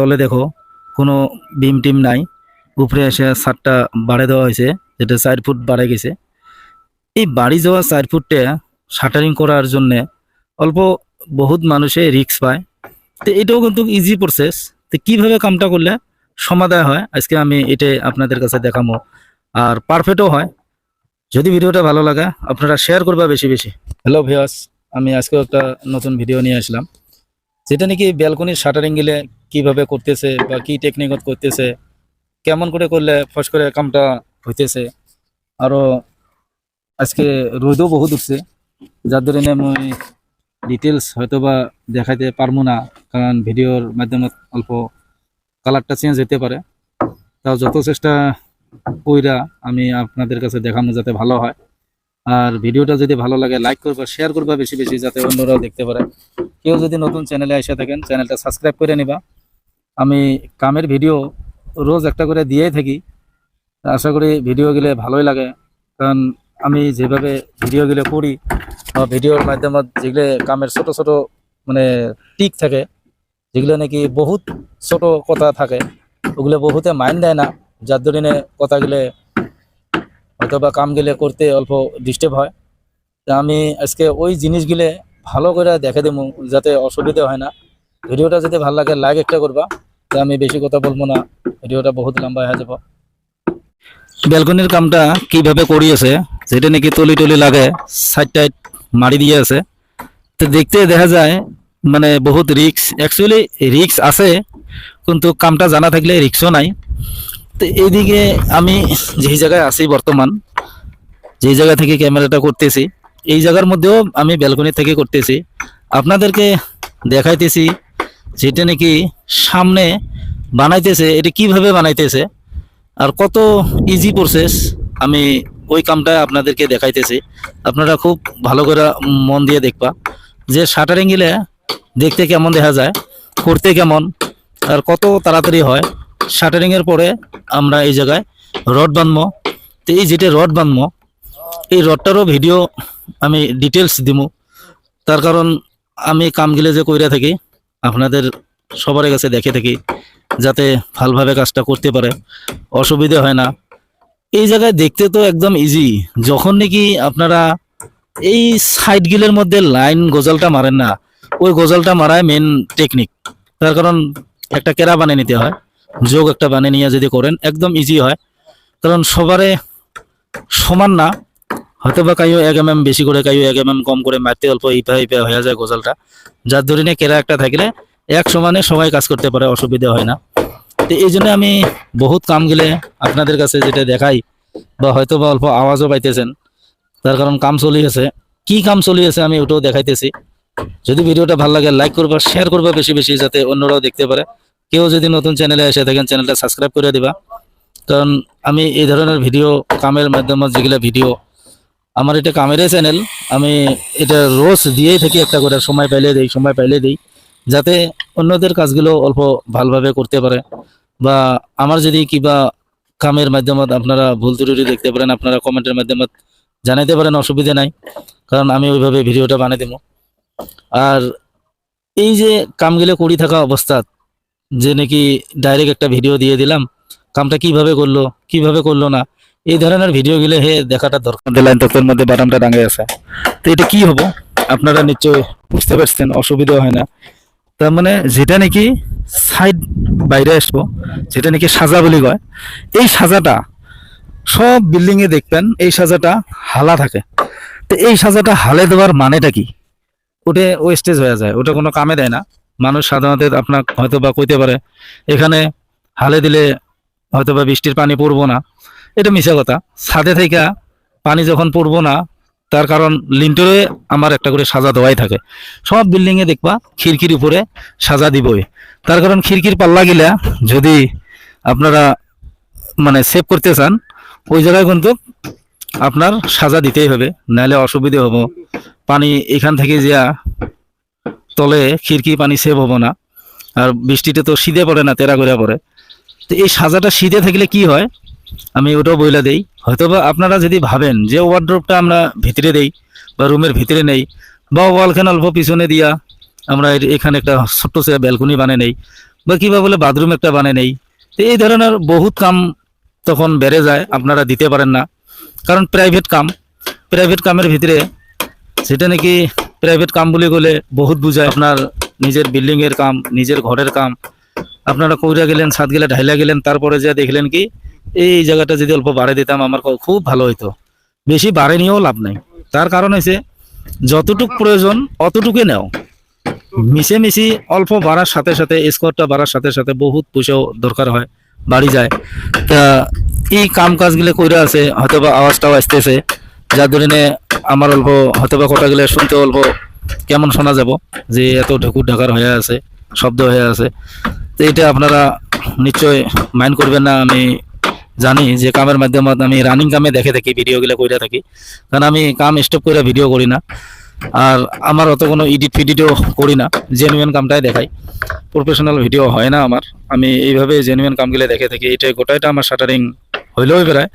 তলে দেখো কোনো বিম টিম নাই, উপরে এসে ছাদটা বাড়ে দেওয়া হয়েছে, যেটা 4 ফুট বাড়ে গেছে। এই বাড়ি যাওয়া 4 ফুটটা শাটারিং করার জন্যে অল্প বহুত মানুষে রিস্ক পায়। তো এটাও কিন্তু ইজি প্রসেস। তো কীভাবে কামটা করলে সমাধান হয় আজকে আমি এটা আপনাদের কাছে দেখাবো, আর পারফেক্টও হয়। যদি ভিডিওটা ভালো লাগে আপনারা শেয়ার করবা বেশি বেশি। হ্যালো ভিউয়ার্স, আমি আজকে একটা নতুন ভিডিও নিয়ে আসলাম, যেটা নাকি ব্যালকনির শাটারিং গেলে কিভাবে করতেছে বা কি টেকনিকত করতেছে, কেমন করে করলে ফস করে কামটা হইতেছে। আরও আজকে রোদও বহুত উঠছে, যার ধরনে আমি ডিটেলস হয়তো বা দেখাইতে পারবো না, কারণ ভিডিওর মাধ্যমে অল্প কালারটা চেঞ্জ হতে পারে। তাও যত চেষ্টা কইরা আমি আপনাদের কাছে দেখানো যাতে ভালো হয়। আর ভিডিওটা যদি ভালো লাগে লাইক করবা, শেয়ার করবা বেশি বেশি, যাতে অন্যরাও দেখতে পারে। কেউ যদি নতুন চ্যানেলে এসে থাকেন চ্যানেলটা সাবস্ক্রাইব করে নিবা। আমি কামের ভিডিও রোজ একটা করে দিয়েই থাকি, আশা করি ভিডিওগুলো ভালোই লাগে। কারণ আমি যেভাবে ভিডিওগুলো করি বা ভিডিওর মাধ্যমে যেগুলো কামের ছোট ছোট মানে টিক থাকে, যেগুলো নাকি বহুত ছোট কথা থাকে, ওগুলো বহুতে মাইন্ড দেয় না, যার ধরনে কথাগুলো হয়তো বা কামগুলো করতে অল্প ডিস্টার্ব হয়। তা আমি আজকে ওই জিনিসগুলো ভালো করে দেখে দেবো, যাতে অসুবিধা হয় না। ভিডিওটা যদি ভালো লাগে লাইক একটা করবা। তা আমি বেশি কথা বলবো না, ভিডিওটা বহুত লম্বা হয়ে যাব। ব্যালকনির কামটা কিভাবে করিয়েছে, যেটা নাকি তলি টলি লাগে সাইড টাইড মারি দিয়ে আছে। তো দেখতে দেখা যায় মানে বহুত রিক্স, অ্যাকচুয়ালি রিক্স আছে, কিন্তু কামটা জানা থাকলে রিক্সও নাই। তো এইদিকে আমি যেই জায়গায় আছি বর্তমান, যেই জায়গা থেকে ক্যামেরাটা করতেছি, এই জায়গার মধ্যেও আমি ব্যালকনি থেকে করতেছি, আপনাদেরকে দেখাইতেছি যেটা নাকি সামনে বানাইতেছে, এটা কিভাবে বানাইতেছে আর কত ইজি প্রসেস। আমি ওই কামটা আপনাদেরকে দেখাইতেছি, আপনারা খুব ভালো করে মন দিয়ে দেখবা যে শাটারিং গিলে দেখতে কেমন দেখা যায়, করতে কেমন আর কত তাড়াতাড়ি হয়। শাটারিংয়ের পরে আমরা এই জায়গায় রড বাঁধবো। তো এই যেটা রড বাঁধবো, এই রডটারও ভিডিও আমি ডিটেলস দিব, তার কারণ আমি কামগুলো যে কইরা থাকি আপনাদের সবার কাছে দেখে থাকি, যাতে ভালোভাবে কাজটা করতে পারে, অসুবিধা হয় না। এই জায়গায় দেখতে তো একদম ইজি, যখন নাকি আপনারা এই সাইড গিলের মধ্যে লাইন গজালটা মারেন না, ওই গজালটা মারায় মেন টেকনিক। তার কারণ একটা কেরা বানিয়ে নিতে হয়, যোগ একটা বানিয়ে নিয়ে যদি করেন একদম ইজি হয়। কারণ সবারে সমান না, হয়তো বা কাইও 1 mm বেশি করে, কাইও 1 mm কম করে মারতে অল্প ইপা ইপা হয়ে যায় গজালটা, যার ধরনে কেরা একটা থাকলে এক সমানে সবাই কাজ করতে পারে, অসুবিধা হয় না। তো এই জন্য আমি বহুত কাম গেলে আপনাদের কাছে যেটা দেখাই, বা হয়তো বা অল্প আওয়াজও পাইতেছেন, তার কারণ কাম চলি আছে। কি কাম চলি আছে আমি ওটাও দেখাইতেছি। যদি ভিডিওটা ভালো লাগে লাইক করবা, শেয়ার করবা বেশি বেশি, যাতে অন্যরাও দেখতে পারে। কেউ যদি নতুন চ্যানেলে এসে থাকেন চ্যানেলটা সাবস্ক্রাইব করে দিবা। কারণ আমি এই ধরনের ভিডিও কামের মাধ্যমে যেগুলো ভিডিও, আমার এটা কামের চ্যানেল, আমি এটা রোজ দিয়েই থাকি, একটা করে সময় পাইলে দিই, যাতে অন্যদের কাজগুলো অল্প ভালোভাবে করতে পারে। বা আমার যদি কিবা কামের মাধ্যমে আপনারা ভুল ত্রুটি দেখতে পারেন, আপনারা কমেন্টের মাধ্যমে জানাইতে পারেন, অসুবিধা নাই, কারণ আমি ওইভাবে ভিডিওটা বানিয়ে দেবো। আর এই যে কামগুলো করি থাকা অবস্থা, যে নাকি ডাইরেক্ট একটা ভিডিও দিয়ে দিলাম, কামটা কিভাবে করলো না, এই ধরনের ভিডিওগুলো দেখাটা দরকার। লাইন তত্ত্বের মধ্যে বাদামটা ডাঙে আছে, তো এটা কি হবো আপনারা নিশ্চয়ই বুঝতে পারছেন, অসুবিধা হয় না। তার মানে যেটা নাকি সাইড বাইরে আসবো, যেটা নাকি সাজা বলি কয়, এই সাজাটা সব বিল্ডিং এ দেখবেন, এই সাজাটা হালা থাকে। তো এই সাজাটা হালে দেওয়ার মানেটা কি, ওটা ওয়েস্টেজ হয়ে যায়, ওটা কোনো কামে দেয় না। মানুষ সাধারণত আপনার হয়তো বা কইতে পারে এখানে হালে দিলে হয়তো বা বৃষ্টির পানি পড়বো না, এটা মিছা কথা। ছাদে থেকে পানি যখন পড়বো না, তার কারণ লিন্টরে আমার একটা করে সাজা দেওয়াই থাকে। সব বিল্ডিং এ দেখবা খিড়কির উপরে সাজা দিবই, তার কারণ খিড়কির পাল্লা গিলা যদি আপনারা মানে সেভ করতে চান, ওই জায়গায় কিন্তু আপনার সাজা দিতেই হবে, নাহলে অসুবিধা হবো। পানি এখান থেকে যা তলে খিড়কি পানি সেভ হবো না, আর বৃষ্টিতে তো শীতে পড়ে না, তেরা করে পড়ে। তো এই সাজাটা শীতে থাকলে কি হয় আমি ওটাও বইলা দেই। হয়তোবা আপনারা যদি ভাবেন যে ওয়ার্ড্রোবটা আমরা ভিতরে দেই বা রুমের ভিতরে নেই, বা ওয়ালখান অল্প পিছনে দিয়া আমরা এখানে একটা ছোট্ট সে ব্যালকনি বানিয়ে নেই, বা কিবা বলে বাথরুম একটা বানে নেই। তো এই ধরনের বহুত কাম তখন বেড়ে যায়, আপনারা দিতে পারেন না, কারণ প্রাইভেট কামের ভিতরে সেটা নাকি প্রাইভেট কাম বলে গেলে বহুত বুঝায়। আপনার নিজের বিল্ডিং এর কাম, নিজের ঘরের কাম আপনারা কইরা গেলেন, ছাদ গেলে ঢাইলা গেলেন, তারপরে যা দেখলেন কি এই জায়গাটা যদি অল্প বাড়ে দিতাম আমার খুব ভালো হইতো। বেশি বাড়ে নিয়েও লাভ নাই। তার কারণ হয়েছে যতটুক প্রয়োজন অতটুকুই নাও। মিশি অল্প বাড়ার সাথে সাথে, স্কোরটা বাড়ার সাথে সাথে বহুত পয়সাও দরকার হয়, বাড়ি যায়। তা এই কাম কাজগুলো কইরা আছে, হয়তোবা আওয়াজটাও আসতেছে, যার ধরনে আমার অল্প হয়তোবা কথাগুলো শুনতে অল্প কেমন শোনা যাব, যে এত ঢেকুর ঢাকার হয়ে আছে, শব্দ হয়ে আছে। তো এটা আপনারা নিশ্চয় মাইন্ড করবেন না। আমি জানি যে কামের মাধ্যমে আমি রানিং কামে দেখে থাকি, ভিডিওগুলো কইরা থাকি, কারণ আমি কাম স্টপ করে ভিডিও করি না। আর আমার অত কোনো এডিট ফিডিটও করি না, জেনুইন কামটাই দেখাই, প্রফেশনাল ভিডিও হয় না আমার। আমি এইভাবে জেনুইন কামগুলো দেখে থাকি। এটাই গোটাইটা আমার শাটারিং হইলেও প্রায়,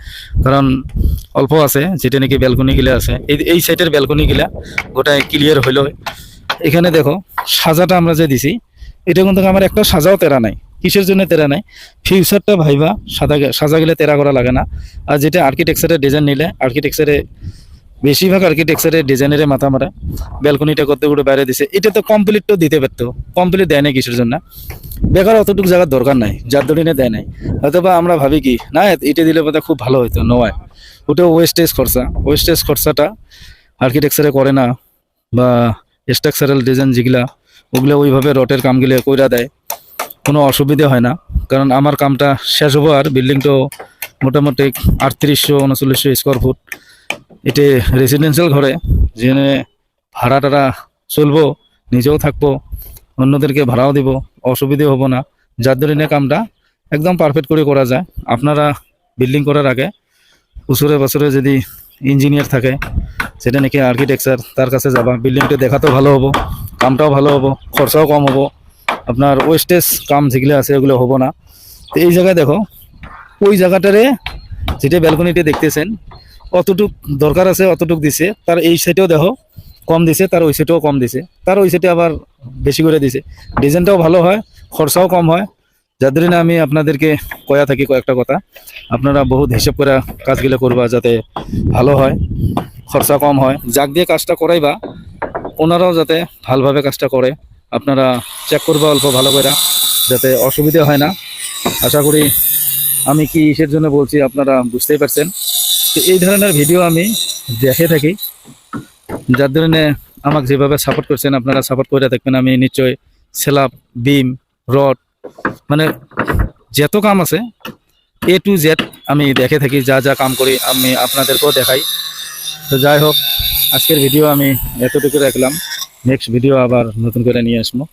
কারণ অল্প আছে যেটা নাকি ব্যালকনি গিলা আছে, এই সাইডের ব্যালকনি গিলা গোটাই ক্লিয়ার হইল। এখানে দেখো সাজাটা আমরা যে দিছি, এটা কিন্তু আমার একটা সাজাও তেরা নাই। কিসের জন্য তেরা নাই? ফিউচারটা ভাইবা সাজা গেলে তেরা করা লাগে না। আর যেটা আর্কিটেকচারের ডিজাইন নিলে, আর্কিটেকচারে বেশিরভাগ আর্কিটেকচারের ডিজাইনের মাথা মারা, ব্যালকনিটা করতে করে বাইরে দিছে। এটা তো কমপ্লিট তো দিতে পারতো, কমপ্লিট দেয় নাই কিসের জন্য? বেকার অতটুকু জায়গার দরকার নাই, যার দরিনে দেয় নাই। হয়তোবা আমরা ভাবি কি না এটা দিলে বোধহয় খুব ভালো হতো, নয়। ওটা ওয়েস্টেজ খরচাটা আর্কিটেকচারে করে না, বা স্ট্রাকচারাল ডিজাইন যেগুলা ওগুলো ওইভাবে রটের কামগুলো কইরা দেয়, কোনো অসুবিধা হয় না। কারণ আমার কামটা শেষ হবো, আর বিল্ডিংটা মোটামুটি 3800-3900 স্কোয়ার ফুট। এতে রেসিডেন্সিয়াল ঘরে যেখানে ভাড়া টাড়া চলবো, নিজেও থাকবো, অন্যদেরকে ভাড়াও দিব, অসুবিধে হবো না। যার ধরনের কামটা একদম পারফেক্ট করে করা যায়। আপনারা বিল্ডিং করার আগে উসুরে বছরে যদি ইঞ্জিনিয়ার থাকে, সেটা নাকি আর্কিটেকচার, তার কাছে যাবা, বিল্ডিংটা দেখাতেও ভালো হবো, কামটাও ভালো হবো, খরচাও কম হবো, আপনার ওয়েস্টেজ কাম যেগুলো আছে ওগুলো হবো না। তো এই জায়গায় দেখো, ওই জায়গাটারে যেটা ব্যালকনিতে দেখতেছেন অতটুক দরকার আছে অতটুক দিছে, তার এই সাইডেও দেখো কম দিছে, তার ওই সাইডেও কম দিছে, তার ওই সাইডে আবার বেশি করে দিছে। ডিজাইনটাও ভালো হয়, খরচাও কম হয়। যার জন্য আমি আপনাদেরকে কয়া থাকি কয়েকটা কথা, আপনারা বহুত হিসেব করে কাজগুলো করবা, যাতে ভালো হয়, খরচা কম হয়। যাক দিয়ে কাজটা করাইবা ওনারাও যাতে ভালোভাবে কাজটা করে, আপনারা চেক করবা অল্প ভালো করে, যাতে অসুবিধা হয় না। আশা করি আমি কি কিসের জন্য বলছি আপনারা বুঝতেই পারছেন। তো এই ধরনের ভিডিও আমি দেখে থাকি, যার ধরনে আমাকে যেভাবে সাপোর্ট করছেন আপনারা সাপোর্ট করে থাকবেন। আমি নিশ্চয় স্ল্যাব, বিম, রড, মানে যত কাম আছে A to Z আমি দেখে থাকি, যা যা কাম করি আমি আপনাদেরকেও দেখাই। তো যাই হোক, আজকের ভিডিও আমি এতটুকু রাখলাম, নেক্সট ভিডিও আবার নতুন করে নিয়ে আসবো।